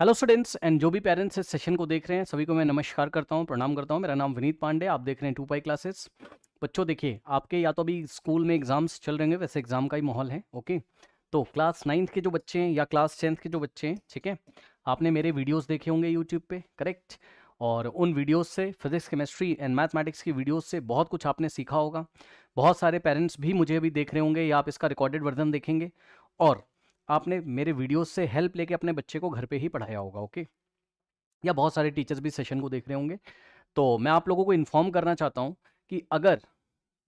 Hello students and जो भी parents इस सेशन को देख रहे हैं सभी को मैं नमस्कार करता हूं, प्रणाम करता हूं। मेरा नाम विनीत पांडे, आप देख रहे हैं 2 पाई क्लासेस। बच्चों देखिए, आपके या तो अभी स्कूल में एग्जाम्स चल रहे हैं, वैसे एग्जाम का ही माहौल है। ओके, तो क्लास 9th के जो बच्चे हैं या क्लास 10th के जो बच्चे हैं, ठीक है, आपने मेरे वीडियोज़ देखे होंगे यूट्यूब पे, करेक्ट। और उन वीडियोज़ से फिजिक्स, केमिस्ट्री एंड मैथमेटिक्स की वीडियोज़ से बहुत कुछ आपने सीखा होगा। बहुत सारे पेरेंट्स भी मुझे अभी देख रहे होंगे या आप इसका रिकॉर्डेड वर्जन देखेंगे और आपने मेरे वीडियोज़ से हेल्प लेके अपने बच्चे को घर पे ही पढ़ाया होगा। ओके, या बहुत सारे टीचर्स भी सेशन को देख रहे होंगे। तो मैं आप लोगों को इन्फॉर्म करना चाहता हूँ कि अगर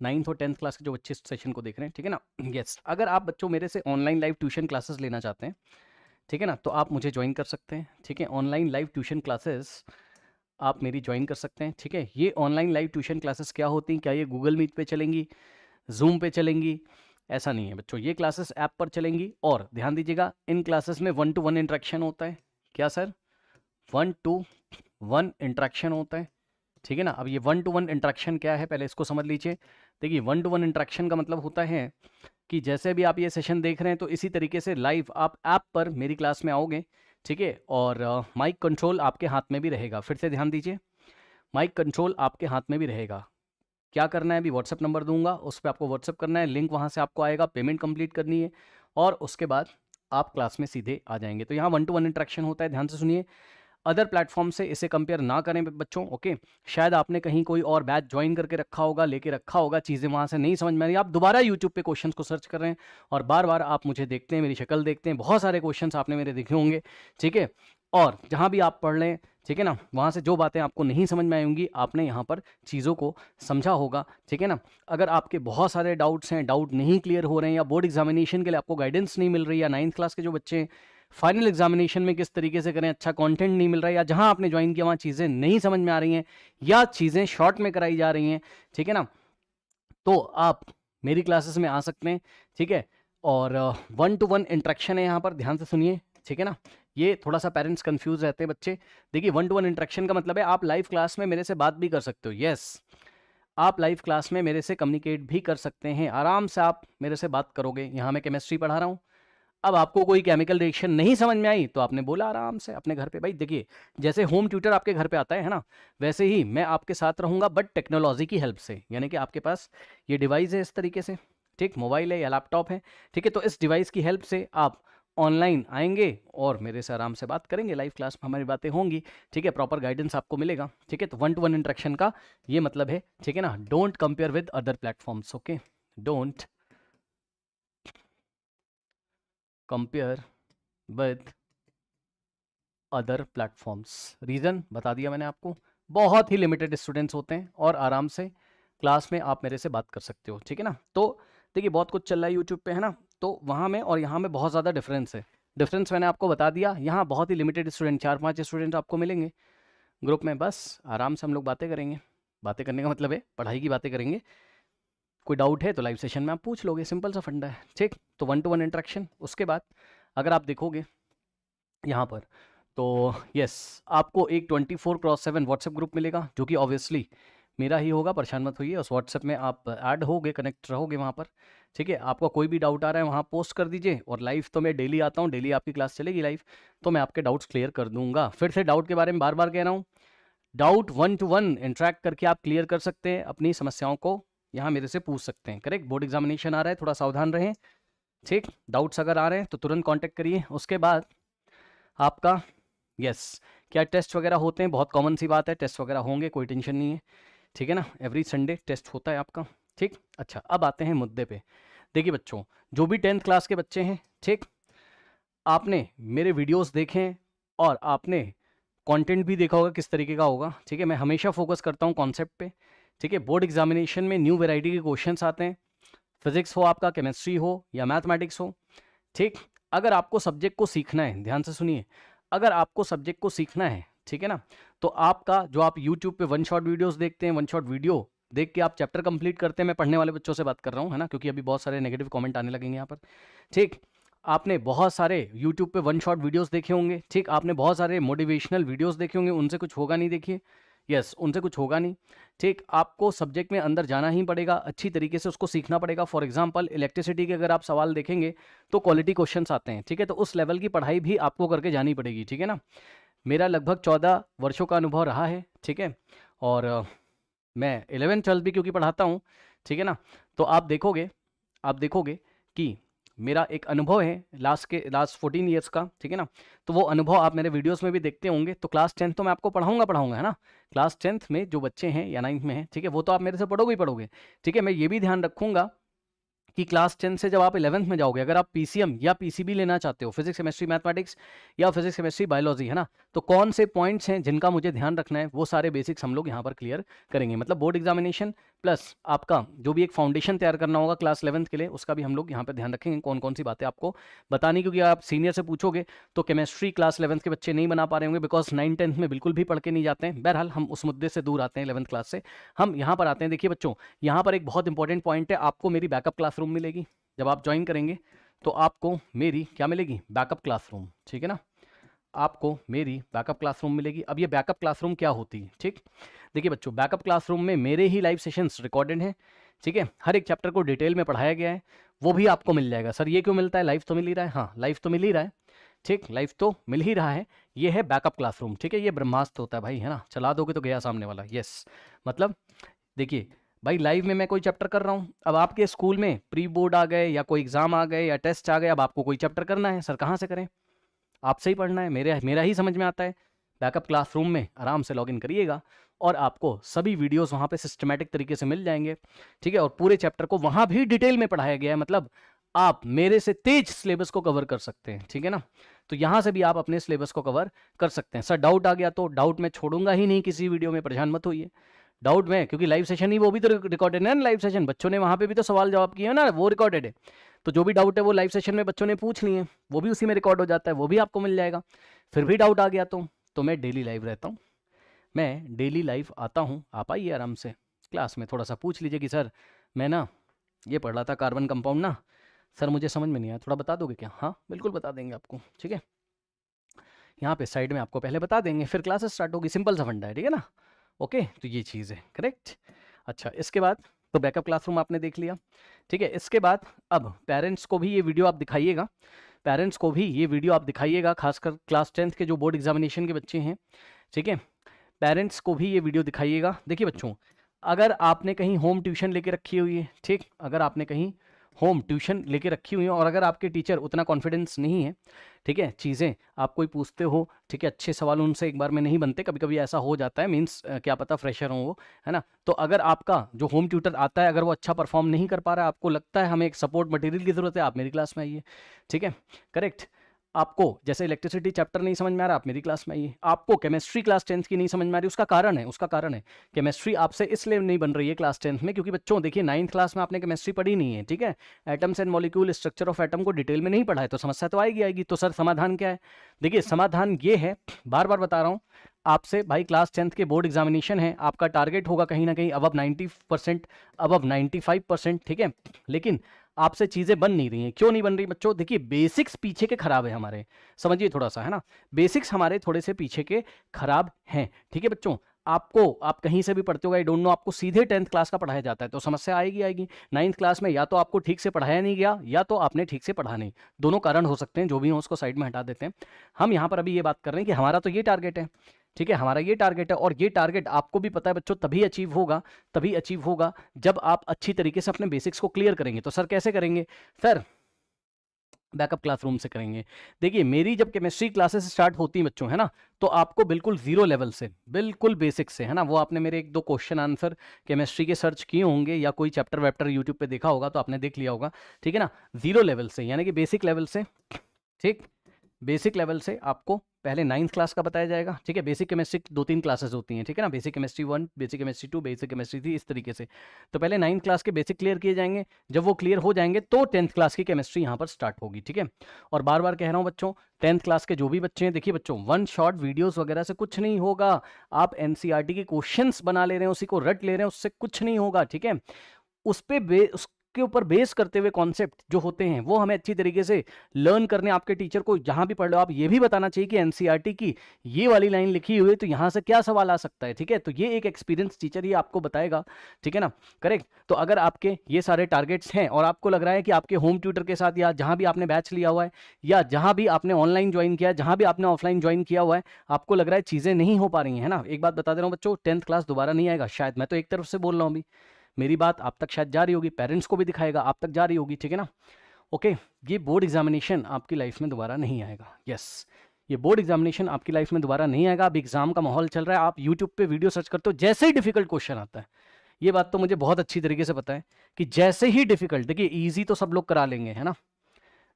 9th और 10th क्लास के जो बच्चे इस सेशन को देख रहे हैं, ठीक है ना, यस, अगर आप बच्चों मेरे से ऑनलाइन लाइव ट्यूशन क्लासेस लेना चाहते हैं, ठीक है ना, तो आप मुझे ज्वाइन कर सकते हैं। ठीक है, ऑनलाइन लाइव ट्यूशन क्लासेस आप मेरी ज्वाइन कर सकते हैं। ठीक है, ये ऑनलाइन लाइव ट्यूशन क्लासेस क्या होती हैं, क्या ये गूगल मीट पे चलेंगी, जूम पे चलेंगी? ऐसा नहीं है बच्चों, ये क्लासेस ऐप पर चलेंगी। और ध्यान दीजिएगा, इन क्लासेस में 1-to-1 इंटरेक्शन होता है। क्या सर? 1-to-1 इंटरेक्शन होता है, ठीक है ना। अब ये 1-to-1 इंटरेक्शन क्या है, पहले इसको समझ लीजिए। देखिए, 1-to-1 इंटरेक्शन का मतलब होता है कि जैसे भी आप ये सेशन देख रहे हैं तो इसी तरीके से लाइव आप ऐप पर मेरी क्लास में आओगे, ठीक है। और माइक कंट्रोल आपके हाथ में भी रहेगा। फिर से ध्यान दीजिए, माइक कंट्रोल आपके हाथ में भी रहेगा। क्या करना है, अभी व्हाट्सअप नंबर दूंगा, उस पर आपको व्हाट्सअप करना है, लिंक वहाँ से आपको आएगा, पेमेंट कंप्लीट करनी है और उसके बाद आप क्लास में सीधे आ जाएंगे। तो यहाँ 1-to-1 इंटरेक्शन होता है, ध्यान से सुनिए। अदर प्लेटफॉर्म से इसे कंपेयर ना करें बच्चों। ओके, शायद आपने कहीं कोई और बैच ज्वाइन करके रखा होगा, लेके रखा होगा, चीज़ें वहाँ से नहीं समझ में आ रही, आप दोबारा यूट्यूब पे क्वेश्चंस को सर्च कर रहे हैं और बार बार आप मुझे देखते हैं, मेरी शक्ल देखते हैं, बहुत सारे क्वेश्चंस आपने मेरे देखे होंगे, ठीक है। और जहाँ भी आप पढ़ लें, ठीक है ना, वहाँ से जो बातें आपको नहीं समझ में आएंगी, आपने यहाँ पर चीज़ों को समझा होगा, ठीक है ना। अगर आपके बहुत सारे डाउट्स हैं, डाउट नहीं क्लियर हो रहे हैं, या बोर्ड एग्जामिनेशन के लिए आपको गाइडेंस नहीं मिल रही, या 9th क्लास के जो बच्चे हैं फाइनल एग्जामिनेशन में किस तरीके से करें, अच्छा कंटेंट नहीं मिल रहा है, या जहां आपने ज्वाइन किया वहां चीज़ें नहीं समझ में आ रही हैं, या चीज़ें शॉर्ट में कराई जा रही हैं, ठीक है ना, तो आप मेरी क्लासेस में आ सकते हैं, ठीक है। और 1-to-1 इंटरेक्शन है यहाँ पर, ध्यान से सुनिए, ठीक है ना। ये थोड़ा सा पेरेंट्स कंफ्यूज रहते हैं बच्चे। देखिए, 1-to-1 इंटरेक्शन का मतलब है आप लाइव क्लास में मेरे से बात भी कर सकते हो। यस, आप लाइव क्लास में मेरे से कम्युनिकेट भी कर सकते हैं, आराम से आप मेरे से बात करोगे। यहाँ मैं केमिस्ट्री पढ़ा रहा हूँ, अब आपको कोई केमिकल रिएक्शन नहीं समझ में आई तो आपने बोला आराम से अपने घर पे, भाई देखिए, जैसे होम ट्यूटर आपके घर पे आता है ना, वैसे ही मैं आपके साथ रहूंगा, बट टेक्नोलॉजी की हेल्प से। यानी कि आपके पास ये डिवाइस है इस तरीके से, ठीक, मोबाइल है या लैपटॉप है, ठीक है। तो इस डिवाइस की हेल्प से आप ऑनलाइन आएंगे और मेरे से आराम से बात करेंगे, लाइव क्लास में हमारी बातें होंगी, ठीक है, प्रॉपर गाइडेंस आपको मिलेगा, ठीक है। तो 1-to-1 इंटरेक्शन का ये मतलब है, ठीक है ना। Don't compare with other platforms, okay, don't compare with other platforms. Reason बता दिया मैंने आपको, बहुत ही लिमिटेड स्टूडेंट्स होते हैं और आराम से क्लास में आप मेरे से बात कर सकते हो, ठीक है ना। तो देखिए, बहुत कुछ चल रहा है यूट्यूब पे, है ना, तो वहाँ में और यहाँ में बहुत ज़्यादा डिफरेंस है। डिफरेंस मैंने आपको बता दिया, यहाँ बहुत ही लिमिटेड स्टूडेंट, 4-5 स्टूडेंट आपको मिलेंगे ग्रुप में, बस आराम से हम लोग बातें करेंगे। बातें करने का मतलब है पढ़ाई की बातें करेंगे। कोई डाउट है तो लाइव सेशन में आप पूछ लोगे, सिंपल सा फंडा है, ठीक। तो 1-to-1 इंटरेक्शन। उसके बाद अगर आप देखोगे यहाँ पर, तो यस, आपको एक 24/7 व्हाट्सएप ग्रुप मिलेगा, जो कि ऑब्वियसली मेरा ही होगा, परेशान मत होइए। उस व्हाट्सएप में आप ऐड होगे, कनेक्ट रहोगे वहाँ पर, ठीक है। आपका कोई भी डाउट आ रहा है वहाँ पोस्ट कर दीजिए, और लाइव तो मैं डेली आता हूँ, डेली आपकी क्लास चलेगी लाइव, तो मैं आपके डाउट्स क्लियर कर दूंगा। फिर से डाउट के बारे में बार बार कह रहा हूँ, डाउट 1-to-1 इंटरेक्ट करके आप क्लियर कर सकते हैं, अपनी समस्याओं को यहाँ मेरे से पूछ सकते हैं, करेक्ट। बोर्ड एग्जामिनेशन आ रहा है, थोड़ा सावधान रहें, ठीक। डाउट्स अगर आ रहे हैं तो तुरंत कॉन्टैक्ट करिए। उसके बाद आपका, यस, क्या टेस्ट वगैरह होते हैं, बहुत कॉमन सी बात है, टेस्ट वगैरह होंगे, कोई टेंशन नहीं है, ठीक है ना। एवरी संडे टेस्ट होता है आपका, ठीक। अच्छा, अब आते हैं मुद्दे पे। देखिए बच्चों, जो भी 10th क्लास के बच्चे हैं, ठीक, आपने मेरे वीडियोस देखे हैं और आपने कंटेंट भी देखा होगा किस तरीके का होगा, ठीक है। मैं हमेशा फोकस करता हूँ कॉन्सेप्ट पे, ठीक है। बोर्ड एग्जामिनेशन में न्यू वैरायटी के क्वेश्चंस आते हैं, फिजिक्स हो आपका, केमिस्ट्री हो या मैथमेटिक्स हो, ठीक। अगर आपको सब्जेक्ट को सीखना है, ध्यान से सुनिए, अगर आपको सब्जेक्ट को सीखना है, ठीक है ना, तो आपका जो आप यूट्यूब पे 1 शॉट वीडियोस देखते हैं, 1 शॉट वीडियो देख के आप चैप्टर कंप्लीट करते हैं, मैं पढ़ने वाले बच्चों से बात कर रहा हूँ, है ना, क्योंकि अभी बहुत सारे नेगेटिव कमेंट आने लगेंगे यहाँ पर, ठीक। आपने बहुत सारे यूट्यूब पे 1 शॉट वीडियोस देखे होंगे, ठीक। आपने बहुत सारे मोटिवेशनल वीडियोस देखे होंगे, उनसे कुछ होगा नहीं, देखिए यस, उनसे कुछ होगा नहीं। ठीक, आपको सब्जेक्ट में अंदर जाना ही पड़ेगा, अच्छी तरीके से उसको सीखना पड़ेगा। फॉर एग्जांपल इलेक्ट्रिसिटी के अगर आप सवाल देखेंगे तो क्वालिटी क्वेश्चंस आते हैं, ठीक है, तो उस लेवल की पढ़ाई भी आपको करके जानी पड़ेगी, ठीक है ना। मेरा लगभग 14 वर्षों का अनुभव रहा है, ठीक है, और मैं 11th-12th भी क्योंकि पढ़ाता हूँ, ठीक है ना। तो आप देखोगे कि मेरा एक अनुभव है लास्ट 14 ईयर्स का, ठीक है ना। तो वो अनुभव आप मेरे वीडियोस में भी देखते होंगे। तो क्लास 10th तो मैं आपको पढ़ाऊंगा, है ना। क्लास 10th में जो बच्चे हैं या 9th में हैं, ठीक है, वो तो आप मेरे से पढ़ोगे ही पढ़ोगे, ठीक है। मैं ये भी ध्यान रखूंगा कि क्लास 10 से जब आप 11th में जाओगे, अगर आप पीसीएम या पीसीबी लेना चाहते हो, फिजिक्स केमिस्ट्री मैथमेटिक्स या फिजिक्स केमिस्ट्री बायोलॉजी, है ना, तो कौन से पॉइंट्स हैं जिनका मुझे ध्यान रखना है, वो सारे बेसिक्स हम लोग यहाँ पर क्लियर करेंगे। मतलब बोर्ड एग्जामिनेशन प्लस आपका जो भी एक फाउंडेशन तैयार करना होगा क्लास 11th के लिए, उसका भी हम लोग यहाँ पर ध्यान रखेंगे, कौन कौन सी बातें आपको बतानी। क्योंकि आप सीनियर से पूछोगे तो केमिस्ट्री क्लास 11th के बच्चे नहीं बना पा रहे होंगे, बिकॉज 9th-10th में बिल्कुल भी पढ़ के नहीं जाते हैं। बहरहाल हम उस मुद्दे से दूर आते हैं 11th क्लास से, हम यहाँ पर आते हैं। देखिए बच्चों, यहाँ पर एक बहुत इंपॉर्टेंट पॉइंट है, आपको मेरी बैकअप क्लासरूम मिलेगी। जब आप ज्वाइन करेंगे तो आपको मेरी क्या मिलेगी, बैकअप क्लासरूम, ठीक है ना। आपको मेरी बैकअप क्लासरूम मिलेगी। अब ये बैकअप क्लासरूम क्या होती है, ठीक, देखिए बच्चों, बैकअप क्लासरूम में मेरे ही लाइव सेशंस रिकॉर्डेड हैं, ठीक है, हर एक चैप्टर को डिटेल में पढ़ाया गया है, वो भी आपको मिल जाएगा। सर ये क्यों मिलता है, लाइव तो मिल ही रहा है। हाँ, लाइव तो मिल ही रहा है, ठीक, लाइव तो मिल ही रहा है। ये है बैकअप क्लासरूम, ठीक है, ये ब्रह्मास्त्र होता है भाई, है ना, चला दोगे तो गया सामने वाला। यस, मतलब देखिए भाई, लाइव में मैं कोई चैप्टर कर रहा हूँ, अब आपके स्कूल में प्री बोर्ड आ गए या कोई एग्जाम आ गए या टेस्ट आ गए, अब आपको कोई चैप्टर करना है, सर कहाँ से करें, आपसे ही पढ़ना है, मेरा ही समझ में आता है। बैकअप क्लासरूम में आराम से लॉगिन करिएगा और आपको सभी वीडियोस वहाँ पे सिस्टमैटिक तरीके से मिल जाएंगे, ठीक है, और पूरे चैप्टर को वहाँ भी डिटेल में पढ़ाया गया है। मतलब आप मेरे से तेज सिलेबस को कवर कर सकते हैं, ठीक है ना। तो यहाँ से भी आप अपने सिलेबस को कवर कर सकते हैं। सर डाउट आ गया तो डाउट मैं छोड़ूंगा ही नहीं किसी वीडियो में, परेशान मत होइए। डाउट में, क्योंकि लाइव सेशन ही वो भी तो रिकॉर्डेड है ना, लाइव सेशन बच्चों ने वहाँ पे भी तो सवाल जवाब किए हैं ना, वो रिकॉर्डेड है। तो जो भी डाउट है वो लाइव सेशन में बच्चों ने पूछ लिए, वो भी उसी में रिकॉर्ड हो जाता है, वो भी आपको मिल जाएगा। फिर भी डाउट आ गया तो मैं डेली लाइव रहता हूँ, मैं डेली लाइव आता हूँ। आप आइए आराम से क्लास में, थोड़ा सा पूछ लीजिए कि सर मैं ना ये पढ़ रहा था कार्बन कंपाउंड ना, सर मुझे समझ में नहीं आया, थोड़ा बता दोगे क्या। हाँ बिल्कुल बता देंगे आपको, ठीक है, यहाँ पे साइड में आपको पहले बता देंगे, फिर क्लासेस स्टार्ट होगी, सिंपल सा फंडा है, ठीक है ना। ओके, तो ये चीज़ है, करेक्ट। अच्छा, इसके बाद तो बैकअप क्लासरूम आपने देख लिया, ठीक है। इसके बाद अब पेरेंट्स को भी ये वीडियो आप दिखाइएगा, पेरेंट्स को भी ये वीडियो आप दिखाइएगा, खासकर क्लास 10th के जो बोर्ड एग्जामिनेशन के बच्चे हैं, ठीक है, पेरेंट्स को भी ये वीडियो दिखाइएगा। देखिए बच्चों, अगर आपने कहीं होम ट्यूशन लेके रखी हुई है, ठीक, अगर आपने कहीं होम ट्यूशन लेके रखी हुई है और अगर आपके टीचर उतना कॉन्फिडेंस नहीं है, ठीक है, चीज़ें आप कोई पूछते हो, ठीक है, अच्छे सवाल उनसे एक बार में नहीं बनते, कभी कभी ऐसा हो जाता है, मीन्स क्या पता फ्रेशर हो वो, है ना। तो अगर आपका जो होम ट्यूटर आता है, अगर वो अच्छा परफॉर्म नहीं कर पा रहा है, आपको लगता है हमें एक सपोर्ट मटेरियल की ज़रूरत है, आप मेरी क्लास में आइए, ठीक है, करेक्ट। आपको जैसे इलेक्ट्रिसिटी चैप्टर नहीं समझ में आ रहा, आप मेरी क्लास में आइए। आपको केमिस्ट्री क्लास 10th की नहीं समझ में आ रही, उसका कारण है केमिस्ट्री आपसे इसलिए नहीं बन रही है क्लास 10th में, क्योंकि बच्चों देखिए 9th क्लास में आपने केमिस्ट्री पढ़ी नहीं है, ठीक है, atoms and molecule, structure of atom को डिटेल में नहीं पढ़ा है, तो समस्या तो आएगी। तो सर समाधान क्या है, देखिए समाधान ये है, बार बार बता रहा हूँ आपसे भाई, क्लास 10th के बोर्ड एग्जामिनेशन है, आपका टारगेट होगा कहीं ना कहीं अबव 90%, अबव 95%, ठीक है, लेकिन आपसे चीज़ें बन नहीं रही हैं। क्यों नहीं बन रही बच्चों, देखिए बेसिक्स पीछे के खराब है हमारे, समझिए थोड़ा सा, है ना, बेसिक्स हमारे थोड़े से पीछे के खराब हैं, ठीक है बच्चों। आपको, आप कहीं से भी पढ़ते हो, आई डोंट नो, आपको सीधे 10th क्लास का पढ़ाया जाता है, तो समस्या आएगी। 9th क्लास में या तो आपको ठीक से पढ़ाया नहीं गया या तो आपने ठीक से पढ़ा नहीं, दोनों कारण हो सकते हैं, जो भी हो उसको साइड में हटा देते हैं। हम यहाँ पर अभी ये बात कर रहे हैं कि हमारा तो ये टारगेट है, ठीक है, हमारा ये टारगेट है, और ये टारगेट आपको भी पता है बच्चों, तभी अचीव होगा जब आप अच्छी तरीके से अपने बेसिक्स को क्लियर करेंगे। तो सर कैसे करेंगे, सर बैकअप क्लासरूम से करेंगे। देखिए मेरी जब केमिस्ट्री क्लासेस स्टार्ट होती हैं बच्चों, है ना, तो आपको बिल्कुल जीरो लेवल से, बिल्कुल बेसिक से, है ना, वो आपने मेरे 1-2 क्वेश्चन आंसर केमिस्ट्री के सर्च किए होंगे या कोई चैप्टर वैप्टर यूट्यूब पे देखा होगा तो आपने देख लिया होगा, ठीक है ना, जीरो लेवल से, यानी कि बेसिक लेवल से, ठीक, बेसिक लेवल से आपको पहले 9th क्लास का बताया जाएगा, ठीक है। बेसिक केमिस्ट्री 2-3 क्लासेस होती हैं, ठीक है ना, basic chemistry 1, basic chemistry 2, basic chemistry 3, इस तरीके से। तो पहले 9th क्लास के बेसिक क्लियर किए जाएंगे, जब वो क्लियर हो जाएंगे तो 10th क्लास की केमिस्ट्री यहाँ पर स्टार्ट होगी, ठीक है। और बार बार कह रहा हूँ बच्चों, 10th क्लास के जो भी बच्चे हैं, देखिए बच्चों, वन शॉट वीडियोस वगैरह से कुछ नहीं होगा। आप एनसीईआरटी के क्वेश्चंस बना ले रहे हैं, उसी को रट ले रहे हैं, उससे कुछ नहीं होगा, ठीक है। उस उसके ऊपर बेस करते हुए कॉन्सेप्ट जो होते हैं वो हमें अच्छी तरीके से लर्न करने, आपके टीचर को जहां भी पढ़ लो आप ये भी बताना चाहिए कि एनसीईआरटी की ये वाली लाइन लिखी हुई है तो यहां से क्या सवाल आ सकता है, ठीक है। तो ये एक एक्सपीरियंस टीचर ही आपको बताएगा, ठीक है ना, करेक्ट। तो अगर आपके ये सारे टारगेट्स हैं और आपको लग रहा है कि आपके होम ट्यूटर के साथ या जहां भी आपने बैच लिया हुआ है या जहां भी आपने ऑनलाइन ज्वाइन किया है, जहां भी आपने ऑफलाइन ज्वाइन किया हुआ है, आपको लग रहा है चीजें नहीं हो पा रही हैं, है ना, एक बात बता दे रहा हूं बच्चों, 10th क्लास दोबारा नहीं आएगा शायद, मैं तो एक तरफ से बोल रहा हूं अभी, मेरी बात आप तक शायद जा रही होगी, पेरेंट्स को भी दिखाएगा, आप तक जा रही होगी, ठीक है ना। ओके, ये बोर्ड एग्जामिनेशन आपकी लाइफ में दोबारा नहीं आएगा, यस, ये बोर्ड एग्जामिनेशन आपकी लाइफ में दोबारा नहीं आएगा। अब एग्जाम का माहौल चल रहा है, आप यूट्यूब पे वीडियो सर्च करते हो, जैसे ही डिफिकल्ट क्वेश्चन आता है, ये बात तो मुझे बहुत अच्छी तरीके से पता है कि जैसे ही डिफिकल्ट, देखिए ईजी तो सब लोग करा लेंगे, है ना,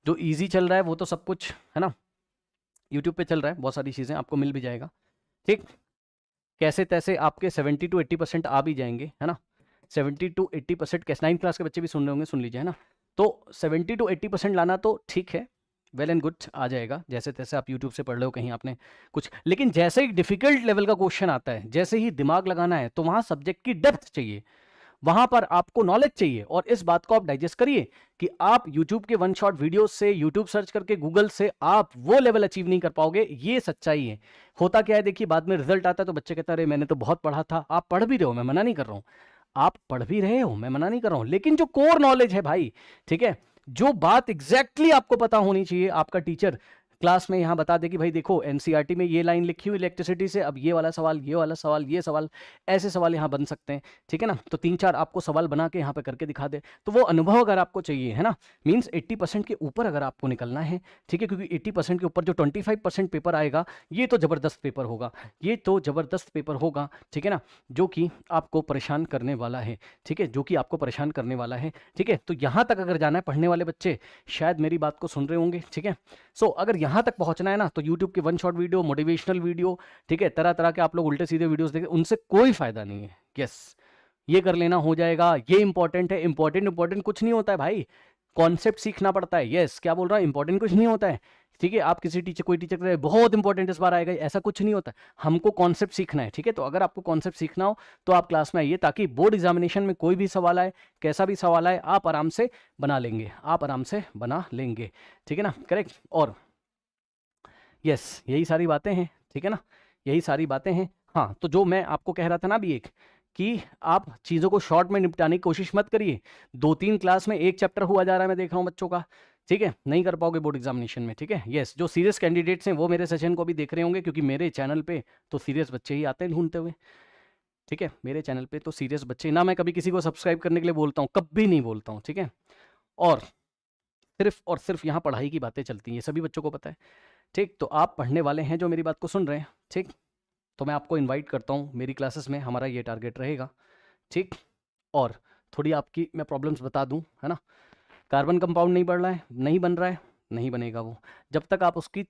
जो ईजी चल रहा है वो तो सब कुछ, है ना, यूट्यूब पे चल रहा है, बहुत सारी चीज़ें आपको मिल भी जाएगा, ठीक, कैसे तैसे आपके 70 to 80% आ भी जाएंगे, है ना, 70 to 80% कैसे, 9th क्लास के बच्चे भी सुन रहे होंगे, सुन लीजिए, है ना। तो 70 to 80% लाना तो ठीक है, वेल एंड गुड, आ जाएगा जैसे तैसे, आप यूट्यूब से पढ़ रहे हो कहीं आपने कुछ, लेकिन जैसे ही डिफिकल्ट लेवल का क्वेश्चन आता है, जैसे ही दिमाग लगाना है, तो वहां सब्जेक्ट की डेप्थ चाहिए, वहां पर आपको नॉलेज चाहिए, और इस बात को आप डाइजेस्ट करिए कि आप YouTube के वन शॉट वीडियो से, YouTube सर्च करके, गूगल से आप वो लेवल अचीव नहीं कर पाओगे, ये सच्चाई है। होता क्या है देखिए, बाद में रिजल्ट आता है तो बच्चे कहते हैं अरे मैंने तो बहुत पढ़ा था, आप पढ़ भी रहे हो, मैं मना नहीं कर रहा हूं, आप पढ़ भी रहे हो, मैं मना नहीं कर रहा हूं, लेकिन जो कोर नॉलेज है भाई, ठीक है, जो बात एग्जैक्टली आपको पता होनी चाहिए, आपका टीचर क्लास में यहां बता दे कि भाई देखो एनसीईआरटी में ये लाइन लिखी हुई इलेक्ट्रिसिटी से, अब ये वाला सवाल, ये वाला सवाल, ये सवाल, ऐसे सवाल यहां बन सकते हैं, ठीक है ना, तो 3-4 आपको सवाल बना के यहां पे करके दिखा दे, तो वो अनुभव अगर आपको चाहिए, है ना, मींस 80% के ऊपर अगर आपको निकलना है, ठीक है, क्योंकि 80% के ऊपर जो 25% पेपर आएगा, ये तो जबरदस्त पेपर होगा, ये तो जबरदस्त पेपर होगा, ठीक है ना, जो कि आपको परेशान करने वाला है, ठीक है, जो कि आपको परेशान करने वाला है, ठीक है। तो यहां तक अगर जाना है पढ़ने वाले बच्चे, शायद मेरी बात को सुन रहे होंगे, ठीक है। सो अगर यहां तक पहुंचना है ना, तो YouTube के one shot video, motivational video, ठीक है, तरह तरह के आप लोग उल्टे सीधे वीडियोस देखें, उनसे कोई फायदा नहीं है, यस, ये कर लेना हो जाएगा, ये इंपॉर्टेंट है, इंपॉर्टेंट कुछ नहीं होता है भाई, कॉन्सेप्ट सीखना पड़ता है, यस, क्या बोल रहा है, इंपॉर्टेंट कुछ नहीं होता है, ठीक है। आप किसी टीचर, कोई टीचर बहुत इंपॉर्टेंट इस बार आएगा, ऐसा कुछ नहीं होता, हमको कॉन्सेप्ट सीखना है, ठीक है। तो अगर आपको कॉन्सेप्ट सीखना हो तो आप क्लास में आइए, ताकि बोर्ड एग्जामिनेशन में कोई भी सवाल आए, कैसा भी सवाल आए, आप आराम से बना लेंगे, आप आराम से बना लेंगे, ठीक है ना, करेक्ट। और यस, यही सारी बातें हैं, ठीक है ना, यही सारी बातें हैं। हाँ, तो जो मैं आपको कह रहा था ना अभी एक, कि आप चीज़ों को शॉर्ट में निपटाने की कोशिश मत करिए, 2-3 क्लास में एक चैप्टर हुआ जा रहा है, मैं देख रहा हूँ बच्चों का, ठीक है, नहीं कर पाओगे बोर्ड एग्जामिनेशन में, ठीक है। यस, जो सीरियस कैंडिडेट्स हैं वो मेरे सेशन को भी देख रहे होंगे, क्योंकि मेरे चैनल पे तो सीरियस बच्चे ही आते हैं ढूंढते हुए, ठीक है, मेरे चैनल पे तो सीरियस बच्चे, ना मैं कभी किसी को सब्सक्राइब करने के लिए बोलता हूँ, कभी नहीं बोलता हूँ, ठीक है, और सिर्फ यहाँ पढ़ाई की बातें चलती हैं, ये सभी बच्चों को पता है, ठीक। तो आप पढ़ने वाले हैं जो मेरी बात को सुन रहे हैं, ठीक, तो मैं आपको इनवाइट करता हूँ मेरी क्लासेस में, हमारा ये टारगेट रहेगा, ठीक। और थोड़ी आपकी मैं प्रॉब्लम्स बता दूँ, है ना, कार्बन कंपाउंड नहीं बढ़ रहा है, नहीं बन रहा है, नहीं बनेगा वो, जब तक आप उसकी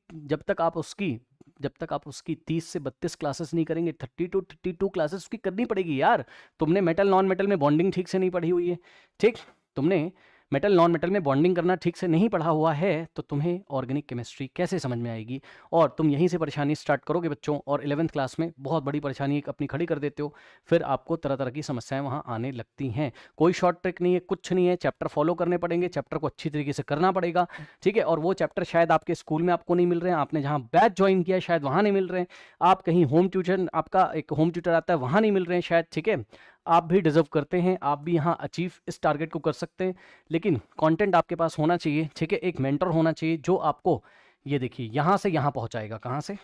30 से 32 क्लासेस नहीं करेंगे, 30 to 32 क्लासेस उसकी करनी पड़ेगी यार। तुमने मेटल नॉन मेटल में बॉन्डिंग ठीक से नहीं पढ़ी हुई है, ठीक, तुमने मेटल नॉन मेटल में बॉन्डिंग करना ठीक से नहीं पढ़ा हुआ है, तो तुम्हें ऑर्गेनिक केमिस्ट्री कैसे समझ में आएगी, और तुम यहीं से परेशानी स्टार्ट करोगे बच्चों, और 11th क्लास में बहुत बड़ी परेशानी अपनी खड़ी कर देते हो, फिर आपको तरह तरह की समस्याएं वहाँ आने लगती हैं। कोई शॉर्ट ट्रिक नहीं है, कुछ नहीं है, चैप्टर फॉलो करने पड़ेंगे, चैप्टर को अच्छी तरीके से करना पड़ेगा, ठीक है। और वो चैप्टर शायद आपके स्कूल में आपको नहीं मिल रहे हैं, आपने जहाँ बैच ज्वाइन किया शायद वहाँ नहीं मिल रहे हैं, आप कहीं होम ट्यूशन, आपका एक होम ट्यूटर आता है वहाँ नहीं मिल रहे हैं शायद, ठीक है। आप भी डिजर्व करते हैं, आप भी यहाँ अचीव इस टारगेट को कर सकते हैं, लेकिन कंटेंट आपके पास होना चाहिए, ठीक है, एक मेंटर होना चाहिए जो आपको, ये देखिए, यहाँ से यहाँ पहुँचाएगा, कहाँ से,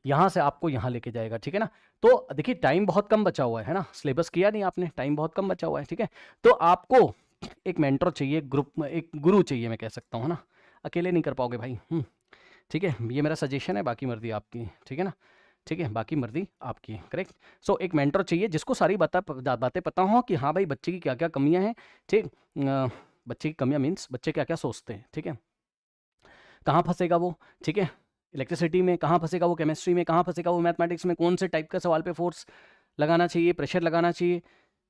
यहाँ से आपको यहाँ लेके जाएगा, ठीक है ना। तो देखिए टाइम बहुत कम बचा हुआ है ना, सिलेबस किया नहीं आपने, टाइम बहुत कम बचा हुआ है, ठीक है। तो आपको एक मेंटर चाहिए, ग्रुप में एक गुरु चाहिए, मैं कह सकता हूँ, है ना, अकेले नहीं कर पाओगे भाई, ठीक है, ये मेरा सजेशन है, बाकी मर्जी आपकी, ठीक है ना, ठीक है, बाकी मर्जी आपकी, करेक्ट। सो एक मेंटर चाहिए जिसको सारी बातें पता हो कि हाँ भाई बच्चे की क्या क्या कमियां हैं, ठीक, बच्चे की कमियां मीन्स बच्चे क्या क्या सोचते हैं, ठीक है, कहाँ फंसेगा वो, ठीक है, इलेक्ट्रिसिटी में कहाँ फंसेगा वो, केमिस्ट्री में कहाँ फंसेगा वो, मैथमेटिक्स में कौन से टाइप का सवाल पे फोर्स लगाना चाहिए, प्रेशर लगाना चाहिए,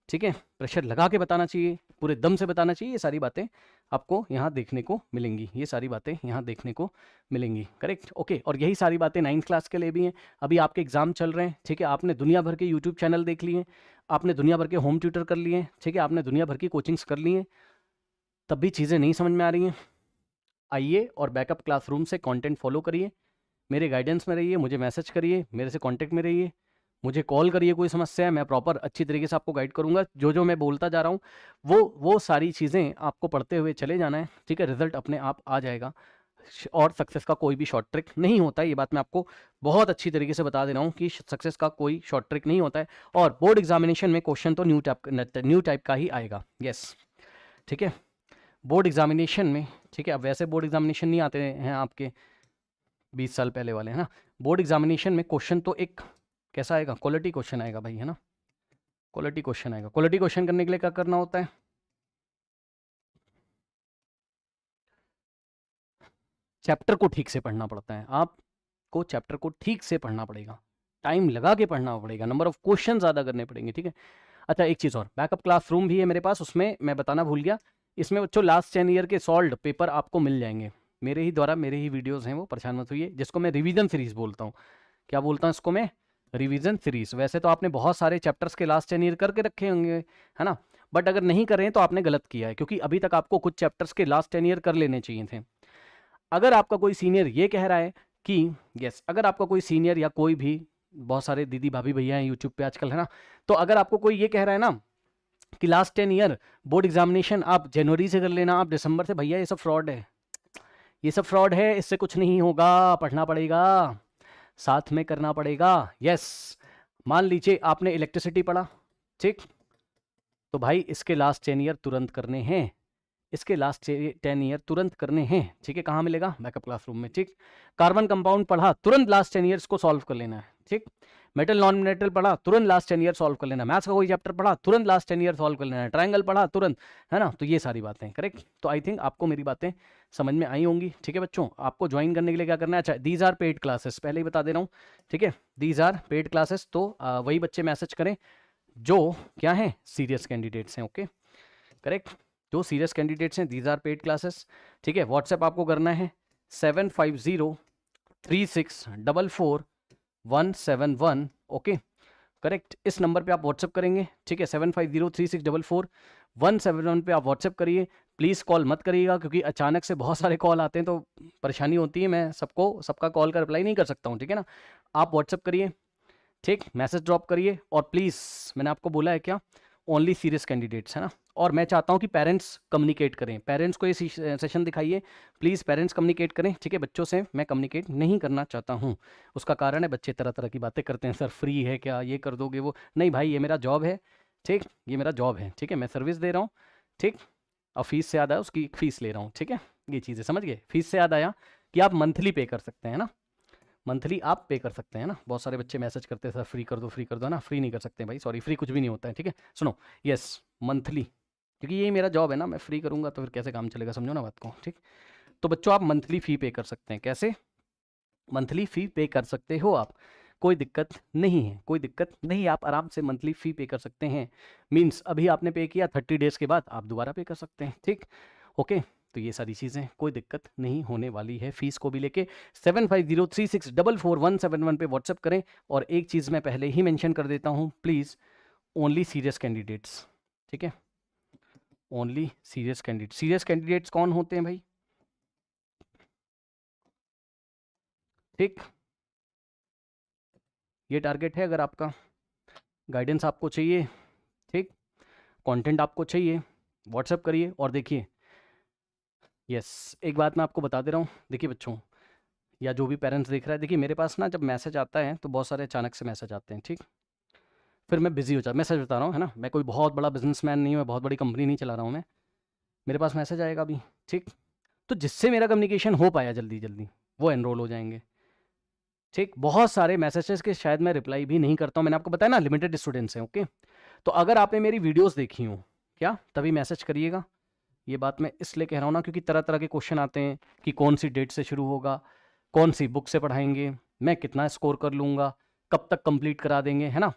ठीक है, प्रेशर लगा के बताना चाहिए, पूरे दम से बताना चाहिए, ये सारी बातें आपको यहाँ देखने को मिलेंगी, ये सारी बातें यहाँ देखने को मिलेंगी, करेक्ट, ओके। और यही सारी बातें 9th क्लास के लिए भी हैं, अभी आपके एग्जाम चल रहे हैं, ठीक है, आपने दुनिया भर के यूट्यूब चैनल देख लिए, आपने दुनिया भर के होम ट्यूटर कर लिए, ठीक है, आपने दुनिया भर की कोचिंग्स कर ली हैं, तब भी चीज़ें नहीं समझ में आ रही हैं, आइए और बैकअप क्लासरूम से कंटेंट फॉलो करिए, मेरे गाइडेंस में रहिए, मुझे मैसेज करिए, मेरे से कांटेक्ट में रहिए, मुझे कॉल करिए, कोई समस्या है मैं प्रॉपर अच्छी तरीके से आपको गाइड करूंगा। जो जो मैं बोलता जा रहा हूँ वो सारी चीज़ें आपको पढ़ते हुए चले जाना है, ठीक है। रिजल्ट अपने आप आ जाएगा और सक्सेस का कोई भी शॉर्ट ट्रिक नहीं होता है। ये बात मैं आपको बहुत अच्छी तरीके से बता दे रहा हूँ कि सक्सेस का कोई शॉर्ट ट्रिक नहीं होता है। और बोर्ड एग्जामिनेशन में क्वेश्चन तो न्यू टाइप का ही आएगा, यस, ठीक है। बोर्ड एग्जामिनेशन में, ठीक है, अब वैसे बोर्ड एग्जामिनेशन नहीं आते हैं आपके 20 साल पहले वाले, है ना। बोर्ड एग्जामिनेशन में क्वेश्चन तो एक कैसा आएगा, क्वालिटी क्वेश्चन आएगा भाई, है ना, क्वालिटी क्वेश्चन आएगा। क्वालिटी क्वेश्चन करने के लिए क्या करना होता है, चैप्टर को ठीक से पढ़ना पड़ता है। आपको चैप्टर को ठीक से पढ़ना पड़ेगा, टाइम लगा के पढ़ना पड़ेगा, नंबर ऑफ क्वेश्चन ज़्यादा करने पड़ेंगे, ठीक है। अच्छा, एक चीज़ और, बैकअप क्लासरूम भी है मेरे पास, उसमें मैं बताना भूल गया, इसमें बच्चों लास्ट 10 ईयर के सॉल्व पेपर आपको मिल जाएंगे मेरे ही द्वारा, मेरे ही वीडियोज़ हैं वो, परेशान मत हुई, जिसको मैं रिवीजन सीरीज़ बोलता हूँ। क्या बोलता हूँ इसको मैं, रिवीजन सीरीज़। वैसे तो आपने बहुत सारे चैप्टर्स के लास्ट 10 ईयर करके रखे होंगे, है ना, बट अगर नहीं कर रहे हैं तो आपने गलत किया है, क्योंकि अभी तक आपको कुछ चैप्टर्स के लास्ट 10 ईयर कर लेने चाहिए थे। अगर आपका कोई सीनियर ये कह रहा है कि यस, अगर आपका कोई सीनियर या कोई भी, बहुत सारे दीदी भाभी भैया हैं यूट्यूब पे आजकल, है ना, तो अगर आपको कोई ये कह रहा है ना कि लास्ट 10 ईयर बोर्ड एग्जामिनेशन आप जनवरी से कर लेना, आप दिसंबर से, भैया ये सब फ्रॉड है, ये सब फ्रॉड है, इससे कुछ नहीं होगा, पढ़ना पड़ेगा, साथ में करना पड़ेगा, यस। मान लीजिए आपने इलेक्ट्रिसिटी पढ़ा, ठीक, तो भाई इसके लास्ट 10 ईयर तुरंत करने हैं, इसके लास्ट 10 ईयर तुरंत करने हैं, ठीक है। कहाँ मिलेगा, बैकअप क्लासरूम में, ठीक। कार्बन कंपाउंड पढ़ा, तुरंत लास्ट 10 ईयर्स को सॉल्व कर लेना है, ठीक। मेटल नॉन मेटल पढ़ा, तुरंत लास्ट 10 ईयर सॉल्व कर लेना है। मैथ्स का कोई चैप्टर पढ़ा, तुरंत लास्ट 10 ईयर सॉल्व कर लेना है। ट्रायंगल पढ़ा तुरंत, है ना। तो ये सारी बातें करेक्ट। तो आई थिंक आपको मेरी बातें समझ में आई होंगी, ठीक है बच्चों। आपको ज्वाइन करने के लिए क्या करना है, अच्छा, दीज आर पेड क्लासेस, पहले ही बता दे रहा हूँ, ठीक है, दीज आर पेड क्लासेस। तो वही बच्चे मैसेज करें जो क्या है, सीरियस कैंडिडेट्स हैं, ओके, करेक्ट, जो सीरियस कैंडिडेट्स हैं, दीज आर पेड क्लासेस, ठीक है। व्हाट्सएप आपको करना है 7503644171, ओके, करेक्ट। इस नंबर पे आप व्हाट्सएप करेंगे, ठीक है, 7503644171 पे आप व्हाट्सएप करिए। प्लीज़ कॉल मत करिएगा, क्योंकि अचानक से बहुत सारे कॉल आते हैं तो परेशानी होती है, मैं सबका कॉल का रिप्लाई नहीं कर सकता हूँ, ठीक है ना। आप व्हाट्सएप करिए, ठीक, मैसेज ड्रॉप करिए, और प्लीज़ मैंने आपको बोला है क्या, ओनली सीरियस कैंडिडेट्स, है ना। और मैं चाहता हूँ कि पेरेंट्स कम्युनिकेट करें, पेरेंट्स को ये सेशन दिखाइए, प्लीज़ पेरेंट्स कम्युनिकेट करें, ठीक है। बच्चों से मैं कम्युनिकेट नहीं करना चाहता हूँ, उसका कारण है बच्चे तरह तरह की बातें करते हैं, सर फ्री है क्या, ये कर दोगे वो, नहीं भाई, ये मेरा जॉब है, ठीक, ये मेरा जॉब है, ठीक है, मैं सर्विस दे रहा हूँ, ठीक। और फीस से याद आया, उसकी फ़ीस ले रहा हूँ, ठीक है, ये चीज़ें समझ गए। फीस से याद आया कि आप मंथली पे कर सकते हैं ना, मंथली आप पे कर सकते हैं ना। बहुत सारे बच्चे मैसेज करते हैं, सर फ्री कर दो, फ्री कर दो, ना, फ्री नहीं कर सकते भाई, सॉरी, फ्री कुछ भी नहीं होता है, ठीक है। सुनो, यस, मंथली, क्योंकि ये मेरा जॉब है ना, मैं फ्री करूँगा तो फिर कैसे काम चलेगा, समझो ना बात को, ठीक। तो बच्चों आप मंथली फ़ी पे कर सकते हैं, कैसे, मंथली फ़ी पे कर सकते हो आप, कोई दिक्कत नहीं है, कोई दिक्कत नहीं, आप आराम से मंथली फ़ी पे कर सकते हैं। मीन्स अभी आपने पे किया, 30 डेज़ के बाद आप दोबारा पे कर सकते हैं, ठीक, ओके। तो ये सारी चीज़ें, कोई दिक्कत नहीं होने वाली है। फीस को भी लेके 7503644171 पे व्हाट्सएप करें। और एक चीज़ मैं पहले ही मेंशन कर देता हूँ, प्लीज़ ओनली सीरियस कैंडिडेट्स, ठीक है, only serious candidate. Serious candidates कौन होते हैं भाई, ठीक, ये टारगेट है। अगर आपका गाइडेंस आपको चाहिए, ठीक, कंटेंट आपको चाहिए, व्हाट्सएप करिए। और देखिए, यस, एक बात मैं आपको बता दे रहा हूँ, देखिए बच्चों, या जो भी पेरेंट्स देख रहा है, देखिए मेरे पास ना जब मैसेज आता है तो बहुत सारे अचानक से मैसेज आते हैं, ठीक, फिर मैं बिजी हो जाता, मैं सच बता रहा हूँ, है ना, मैं कोई बहुत बड़ा बिजनेसमैन नहीं हूँ, बहुत बड़ी कंपनी नहीं चला रहा हूँ मैं, मेरे पास मैसेज आएगा अभी, ठीक, तो जिससे मेरा कम्युनिकेशन हो पाया जल्दी जल्दी, वो एनरोल हो जाएंगे, ठीक। बहुत सारे मैसेजेस के शायद मैं रिप्लाई भी नहीं करता हूँ, मैंने आपको बताया ना, लिमिटेड स्टूडेंट्स हैं, ओके। तो अगर आपने मेरी वीडियोज़ देखी हो क्या, तभी मैसेज करिएगा। ये बात मैं इसलिए कह रहा हूँ ना, क्योंकि तरह तरह के क्वेश्चन आते हैं कि कौन सी डेट से शुरू होगा, कौन सी बुक से पढ़ाएंगे, मैं कितना स्कोर कर लूँगा, कब तक कंप्लीट करा देंगे, है ना।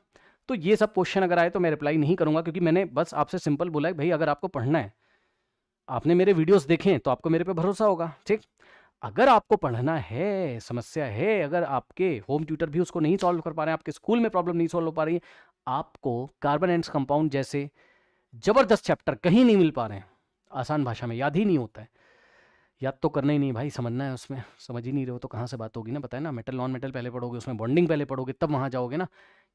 तो ये सब क्वेश्चन अगर आए तो मैं रिप्लाई नहीं करूँगा, क्योंकि मैंने बस आपसे सिंपल बोला है भाई, अगर आपको पढ़ना है, आपने मेरे वीडियोस देखे तो आपको मेरे पे भरोसा होगा, ठीक। अगर आपको पढ़ना है, समस्या है, अगर आपके होम ट्यूटर भी उसको नहीं सॉल्व कर पा रहे हैं, आपके स्कूल में प्रॉब्लम नहीं सॉल्व हो पा रही है, आपको कार्बन एंड कंपाउंड जैसे ज़बरदस्त चैप्टर कहीं नहीं मिल पा रहे हैं, आसान भाषा में, याद ही नहीं होता है। याद तो करना ही नहीं भाई, समझना है उसमें, समझ ही नहीं रहे हो तो कहाँ से बात होगी ना, पता है ना, मेटल नॉन मेटल पहले पढ़ोगे, उसमें बॉन्डिंग पहले पढ़ोगे, तब वहाँ जाओगे ना,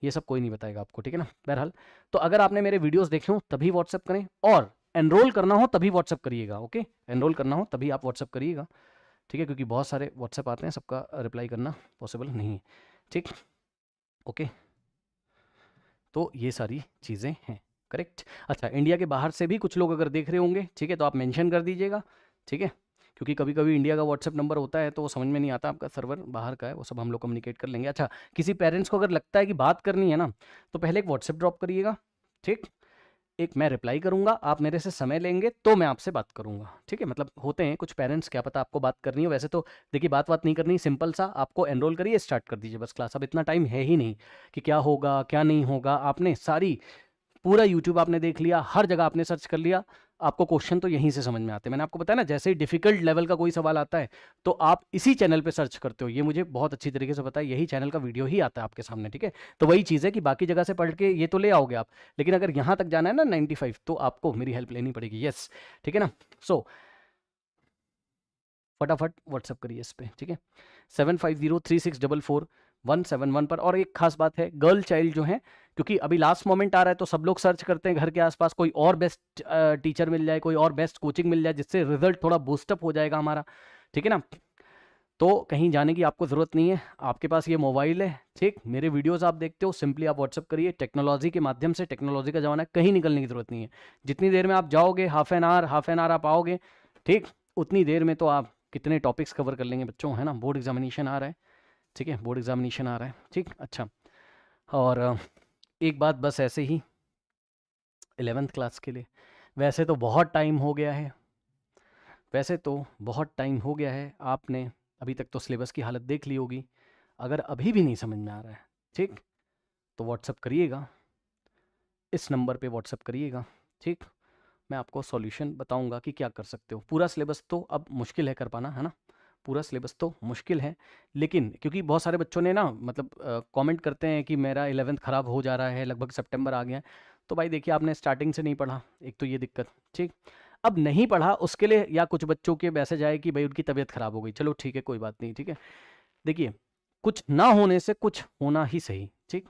ये सब कोई नहीं बताएगा आपको, ठीक है ना। बहरहाल, तो अगर आपने मेरे वीडियोस देखे हो तभी व्हाट्सअप करें, और एनरोल करना हो तभी व्हाट्सअप करिएगा, ओके, एनरोल करना हो तभी आप व्हाट्सअप करिएगा, ठीक है, क्योंकि बहुत सारे व्हाट्सअप आते हैं, सबका रिप्लाई करना पॉसिबल नहीं है, ठीक, ओके। तो ये सारी चीज़ें हैं, करेक्ट। अच्छा, इंडिया के बाहर से भी कुछ लोग अगर देख रहे होंगे, ठीक है, तो आप मेंशन कर दीजिएगा, ठीक है, क्योंकि कभी कभी इंडिया का व्हाट्सअप नंबर होता है तो वो समझ में नहीं आता आपका सर्वर बाहर का है, वो सब हम लोग कम्युनिकेट कर लेंगे। अच्छा, किसी पेरेंट्स को अगर लगता है कि बात करनी है ना, तो पहले एक व्हाट्सएप ड्रॉप करिएगा, ठीक, एक मैं रिप्लाई करूंगा, आप मेरे से समय लेंगे तो मैं आपसे बात करूंगा, ठीक है। मतलब होते हैं कुछ पेरेंट्स, क्या पता आपको बात करनी हो, वैसे तो देखिए बात नहीं करनी, सिंपल सा आपको एनरोल करिए, स्टार्ट कर दीजिए बस क्लास। अब इतना टाइम है ही नहीं कि क्या होगा क्या नहीं होगा, आपने सारी पूरा यूट्यूब आपने देख लिया, हर जगह आपने सर्च कर लिया, आपको क्वेश्चन तो यहीं से समझ में आते हैं। मैंने आपको बताया ना, जैसे ही डिफिकल्ट लेवल का कोई सवाल आता है तो आप इसी चैनल पे सर्च करते हो, ये मुझे बहुत अच्छी तरीके से पता है, यही चैनल का वीडियो ही आता है आपके सामने, ठीक है। तो वही चीज़ है कि बाकी जगह से पढ़ के ये तो ले आओगे आप, लेकिन अगर यहाँ तक जाना है ना 95, तो आपको मेरी हेल्प लेनी पड़ेगी, यस, ठीक है ना। सो फटाफट व्हाट्सअप करिए इस पर, ठीक है, 7503644171 पर। और एक खास बात है, गर्ल चाइल्ड जो है, क्योंकि अभी लास्ट मोमेंट आ रहा है तो सब लोग सर्च करते हैं घर के आसपास कोई और बेस्ट टीचर मिल जाए, कोई और बेस्ट कोचिंग मिल जाए, जिससे रिजल्ट थोड़ा बूस्टअप हो जाएगा हमारा, ठीक है ना। तो कहीं जाने की आपको ज़रूरत नहीं है, आपके पास ये मोबाइल है, ठीक, मेरे वीडियोस आप देखते हो, सिंपली आप व्हाट्सअप करिए, टेक्नोलॉजी के माध्यम से, टेक्नोलॉजी का ज़माना है, कहीं निकलने की ज़रूरत नहीं है। जितनी देर में आप जाओगे, हाफ एन आवर आप आओगे, ठीक, उतनी देर में तो आप कितने टॉपिक्स कवर कर लेंगे बच्चों, है ना। बोर्ड एग्जामिनेशन आ रहा है, ठीक है, बोर्ड एग्जामिनेशन आ रहा है, ठीक, अच्छा। और एक बात बस ऐसे ही 11th क्लास के लिए, वैसे तो बहुत टाइम हो गया है, वैसे तो बहुत टाइम हो गया है, आपने अभी तक तो सिलेबस की हालत देख ली होगी। अगर अभी भी नहीं समझ में आ रहा है, ठीक, तो व्हाट्सअप करिएगा, इस नंबर पे व्हाट्सअप करिएगा, ठीक, मैं आपको सॉल्यूशन बताऊंगा कि क्या कर सकते हो। पूरा सिलेबस तो अब मुश्किल है कर पाना, है ना, पूरा सिलेबस तो मुश्किल है, लेकिन क्योंकि बहुत सारे बच्चों ने ना मतलब कमेंट करते हैं कि मेरा 11th ख़राब हो जा रहा है, लगभग सितंबर आ गया है, तो भाई देखिए आपने स्टार्टिंग से नहीं पढ़ा, एक तो ये दिक्कत, ठीक। अब नहीं पढ़ा उसके लिए, या कुछ बच्चों के मैसेज आए कि भाई उनकी तबीयत ख़राब हो गई, चलो ठीक है, कोई बात नहीं, ठीक है। देखिए, कुछ ना होने से कुछ होना ही सही, ठीक,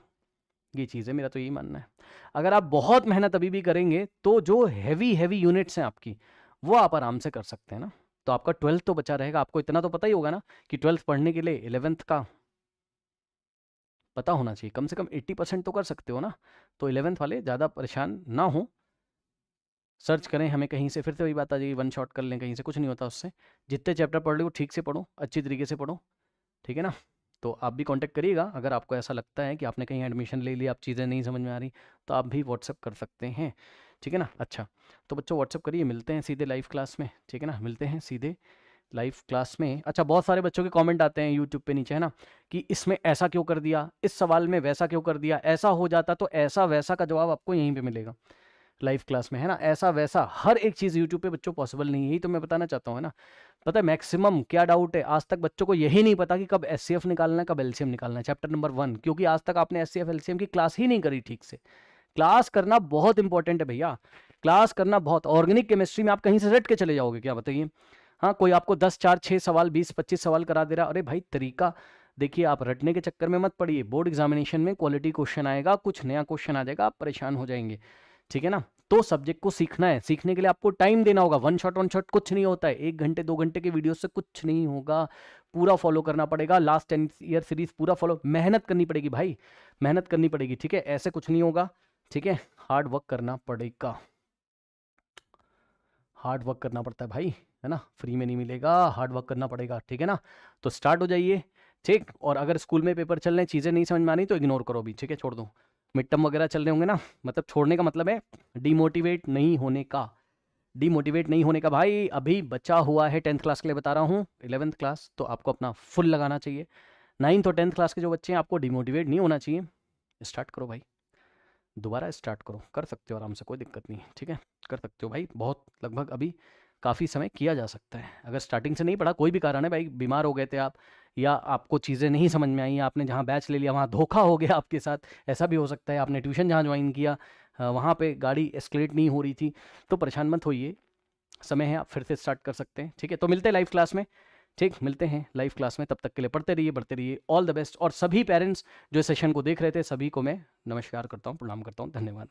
ये चीज़ है, मेरा तो यही मानना है। अगर आप बहुत मेहनत अभी भी करेंगे तो जो हैवी हैवी यूनिट्स हैं आपकी, वो आप आराम से कर सकते हैं ना। तो आपका 12th तो बचा रहेगा, आपको इतना तो पता ही होगा ना कि 12th पढ़ने के लिए 11th का पता होना चाहिए, कम से कम 80% तो कर सकते हो ना। तो 11th वाले ज़्यादा परेशान ना हो, सर्च करें हमें कहीं से, फिर से वही बात आ जाएगी, वन शॉट कर लें कहीं से, कुछ नहीं होता उससे। जितने चैप्टर पढ़ लो ठीक से पढ़ो, अच्छी तरीके से पढ़ो, ठीक है ना। तो आप भी कांटेक्ट करिएगा, अगर आपको ऐसा लगता है कि आपने कहीं एडमिशन ले लिया, आप चीज़ें नहीं समझ में आ रही, तो आप भी व्हाट्सअप कर सकते हैं, ठीक है ना। अच्छा, तो बच्चों व्हाट्सअप करिए, मिलते हैं सीधे लाइव क्लास में, ठीक है ना, मिलते हैं सीधे लाइव क्लास में। अच्छा, बहुत सारे बच्चों के कमेंट आते हैं यूट्यूब पे नीचे, है ना, कि इसमें ऐसा क्यों कर दिया, इस सवाल में वैसा क्यों कर दिया, ऐसा हो जाता, तो ऐसा वैसा का जवाब आपको यहीं पे मिलेगा लाइव क्लास में, है ना। ऐसा वैसा हर एक चीज़ यूट्यूब पे बच्चों पॉसिबल नहीं है, यही तो मैं बताना चाहता हूँ, है ना। पता है मैक्सिमम क्या डाउट है, आज तक बच्चों को यही नहीं पता कि कब एचसीएफ निकालना है, कब एलसीएम निकालना है, चैप्टर नंबर 1, क्योंकि आज तक आपने एचसीएफ एलसीएम की क्लास ही नहीं करी ठीक से। क्लास करना बहुत इंपॉर्टेंट है भैया, क्लास करना बहुत। ऑर्गेनिक केमिस्ट्री में आप कहीं से रट के चले जाओगे क्या, बताइए। हाँ, कोई आपको 10, 4, 6 सवाल 20, 25 सवाल करा दे रहा, अरे भाई तरीका देखिए, आप रटने के चक्कर में मत पड़िए, बोर्ड एग्जामिनेशन में क्वालिटी क्वेश्चन आएगा, कुछ नया क्वेश्चन आ जाएगा, आप परेशान हो जाएंगे, ठीक है ना। तो सब्जेक्ट को सीखना है, सीखने के लिए आपको टाइम देना होगा, वन शॉट कुछ नहीं होता है, 1 घंटे 2 घंटे के वीडियो से कुछ नहीं होगा, पूरा फॉलो करना पड़ेगा, लास्ट 10 ईयर सीरीज पूरा फॉलो, मेहनत करनी पड़ेगी भाई, मेहनत करनी पड़ेगी, ठीक है, ऐसे कुछ नहीं होगा, ठीक है, हार्ड वर्क करना पड़ेगा, हार्ड वर्क करना पड़ता है भाई, है ना, फ्री में नहीं मिलेगा, हार्ड वर्क करना पड़ेगा, ठीक है ना। तो स्टार्ट हो जाइए, ठीक। और अगर स्कूल में पेपर चल रहे हैं, चीज़ें नहीं समझ में आनी तो इग्नोर करो भी, ठीक है, छोड़ दो। मिड टर्म वगैरह चल रहे होंगे ना, मतलब छोड़ने का मतलब है डीमोटिवेट नहीं होने का, डीमोटिवेट नहीं होने का भाई। अभी बचा हुआ है 10th क्लास के लिए बता रहा हूँ, 11th क्लास तो आपको अपना फुल लगाना चाहिए। 9th और 10th क्लास के जो बच्चे हैं, आपको डीमोटिवेट नहीं होना चाहिए, स्टार्ट करो भाई, दोबारा स्टार्ट करो, कर सकते हो आराम से, कोई दिक्कत नहीं, ठीक है, कर सकते हो भाई, बहुत लगभग अभी काफ़ी समय किया जा सकता है। अगर स्टार्टिंग से नहीं पढ़ा, कोई भी कारण है भाई, बीमार हो गए थे आप, या आपको चीज़ें नहीं समझ में आई, आपने जहाँ बैच ले लिया वहाँ धोखा हो गया आपके साथ, ऐसा भी हो सकता है, आपने ट्यूशन जहाँ ज्वाइन किया वहाँ पे गाड़ी एस्केलेट नहीं हो रही थी, तो परेशान मत होइए, समय है, आप फिर से स्टार्ट कर सकते हैं। ठीक है, तो मिलते हैं लाइव क्लास में। ठीक, मिलते हैं लाइव क्लास में, तब तक के लिए पढ़ते रहिए, बढ़ते रहिए। All the best. और सभी पेरेंट्स जो सेशन को देख रहे थे, सभी को मैं नमस्कार करता हूँ, प्रणाम करता हूँ। धन्यवाद।